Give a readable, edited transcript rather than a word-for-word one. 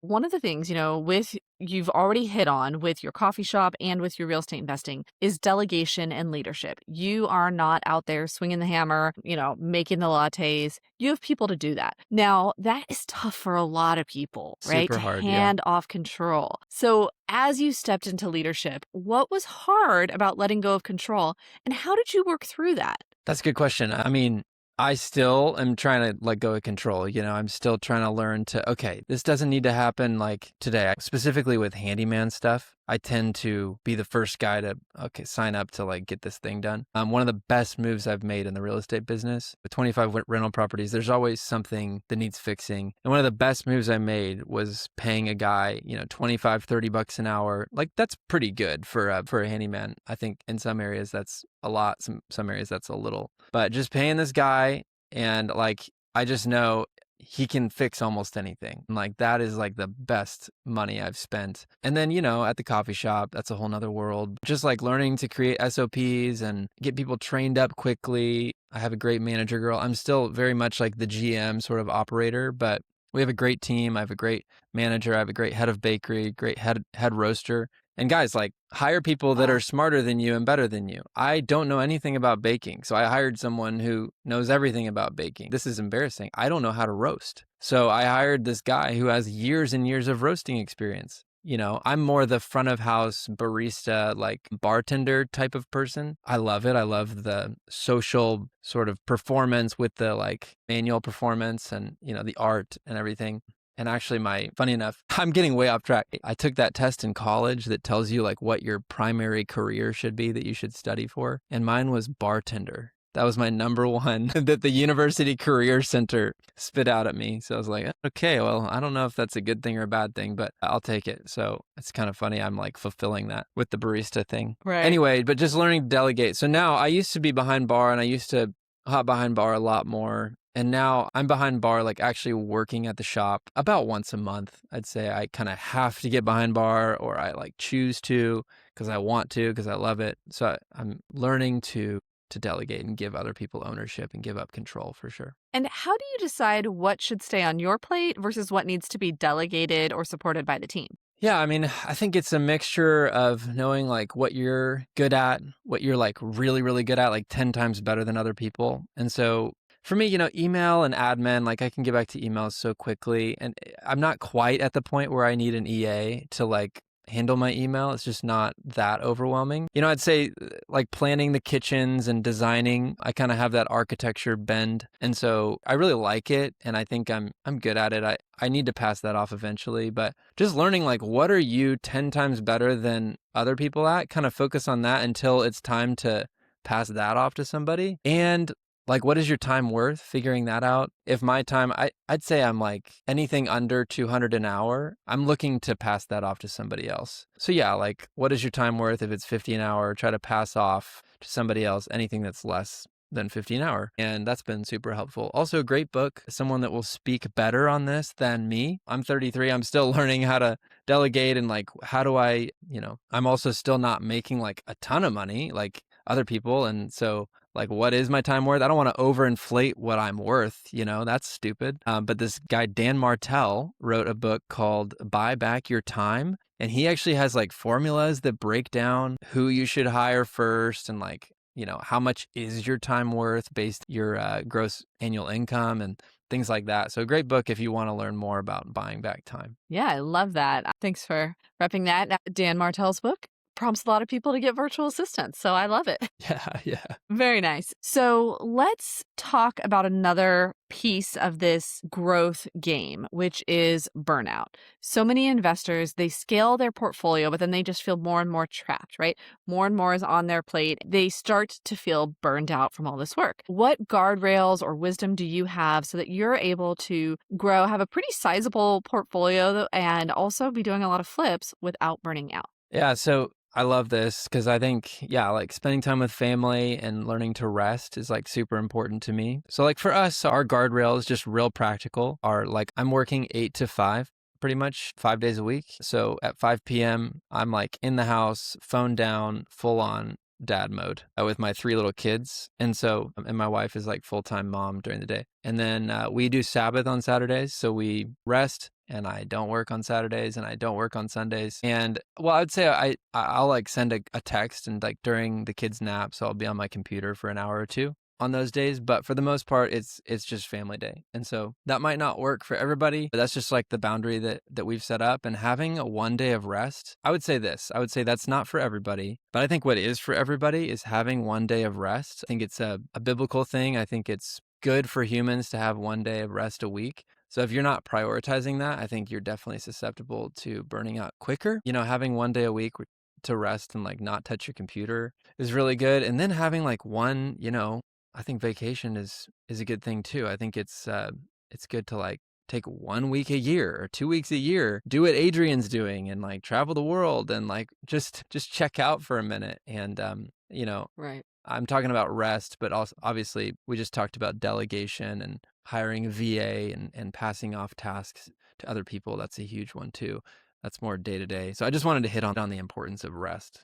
One of the things, with you've already hit on with your coffee shop and with your real estate investing is delegation and leadership. You are not out there swinging the hammer, making the lattes. You have people to do that. Now, that is tough for a lot of people, right? Super To hard. Yeah. hand off control. So, as you stepped into leadership, what was hard about letting go of control and how did you work through that? That's a good question. I mean, I still am trying to let go of control. I'm still trying to learn to, okay, this doesn't need to happen like today. Specifically with handyman stuff, I tend to be the first guy to, okay, sign up to like get this thing done. One of the best moves I've made in the real estate business with 25 rental properties, there's always something that needs fixing. And one of the best moves I made was paying a guy, 25, $30 an hour. Like that's pretty good for a handyman. I think in some areas that's a lot. Some areas that's a little, but just paying this guy and like, I just know he can fix almost anything. And like, that is like the best money I've spent. And then, at the coffee shop, that's a whole nother world. Just like learning to create SOPs and get people trained up quickly. I have a great manager girl. I'm still very much like the GM sort of operator, but we have a great team. I have a great manager. I have a great head of bakery, great head roaster. And guys, like hire people that Wow. are smarter than you and better than you. I don't know anything about baking. So I hired someone who knows everything about baking. This is embarrassing. I don't know how to roast. So I hired this guy who has years and years of roasting experience. I'm more the front of house barista, like bartender type of person. I love it. I love the social sort of performance with the like manual performance and, the art and everything. And actually funny enough, I'm getting way off track. I took that test in college that tells you like what your primary career should be that you should study for. And mine was bartender. That was my number one that the University Career Center spit out at me. So I was like, okay, well, I don't know if that's a good thing or a bad thing, but I'll take it. So it's kind of funny. I'm like fulfilling that with the barista thing. Right. Anyway, but just learning to delegate. So now I used to be behind bar and I used to hop behind bar a lot more. And now I'm behind bar, like actually working at the shop about once a month. I'd say I kind of have to get behind bar or I like choose to because I want to, because I love it. So I'm learning to delegate and give other people ownership and give up control for sure. And how do you decide what should stay on your plate versus what needs to be delegated or supported by the team? Yeah, I mean, I think it's a mixture of knowing like what you're good at, what you're like really, really good at, like 10 times better than other people. And so for me, email and admin, like I can get back to emails so quickly. And I'm not quite at the point where I need an EA to like handle my email. It's just not that overwhelming. I'd say like planning the kitchens and designing, I kind of have that architecture bend. And so I really like it. And I think I'm good at it. I need to pass that off eventually, but just learning like, what are you 10 times better than other people at? Kind of focus on that until it's time to pass that off to somebody. And like, what is your time worth? Figuring that out. If my time, I'd say I'm like anything under 200 an hour, I'm looking to pass that off to somebody else. So yeah, like what is your time worth? If it's 50 an hour, try to pass off to somebody else anything that's less than 50 an hour. And that's been super helpful. Also a great book, someone that will speak better on this than me. I'm 33. I'm still learning how to delegate and like, how do I, I'm also still not making like a ton of money like other people. And so like, what is my time worth? I don't want to overinflate what I'm worth. That's stupid. But this guy, Dan Martell, wrote a book called Buy Back Your Time. And he actually has like formulas that break down who you should hire first and like, how much is your time worth based your gross annual income and things like that. So a great book if you want to learn more about buying back time. Yeah, I love that. Thanks for repping that. Dan Martell's book prompts a lot of people to get virtual assistants. So I love it. Yeah. Very nice. So let's talk about another piece of this growth game, which is burnout. So many investors, they scale their portfolio, but then they just feel more and more trapped, right? More and more is on their plate. They start to feel burned out from all this work. What guardrails or wisdom do you have so that you're able to grow, have a pretty sizable portfolio, and also be doing a lot of flips without burning out? Yeah. So I love this because I think, like spending time with family and learning to rest is like super important to me. So like for us, our guardrail is just real practical. Are like I'm working 8 to 5, pretty much 5 days a week. So at 5 p.m., I'm like in the house, phone down, full on dad mode with my 3 little kids. And so, and my wife is like full-time mom during the day. And then we do Sabbath on Saturdays. So we rest and I don't work on Saturdays and I don't work on Sundays. And well, I'd say I'll like send a text and like during the kids' nap. So I'll be on my computer for an hour or two on those days, but for the most part it's just family day. And so that might not work for everybody, but that's just like the boundary that we've set up. And having a 1 day of rest, I would say that's not for everybody, but I think what is for everybody is having 1 day of rest. I think it's a biblical thing. I think it's good for humans to have 1 day of rest a week. So if you're not prioritizing that, I think you're definitely susceptible to burning out quicker. Having 1 day a week to rest and like not touch your computer is really good. And then having like one, I think vacation is a good thing too. I think it's good to like take 1 week a year or 2 weeks a year, do what Adrienne's doing and like travel the world and like just check out for a minute. And Right. I'm talking about rest, but also obviously we just talked about delegation and hiring a VA and passing off tasks to other people. That's a huge one too. That's more day to day. So I just wanted to hit on the importance of rest.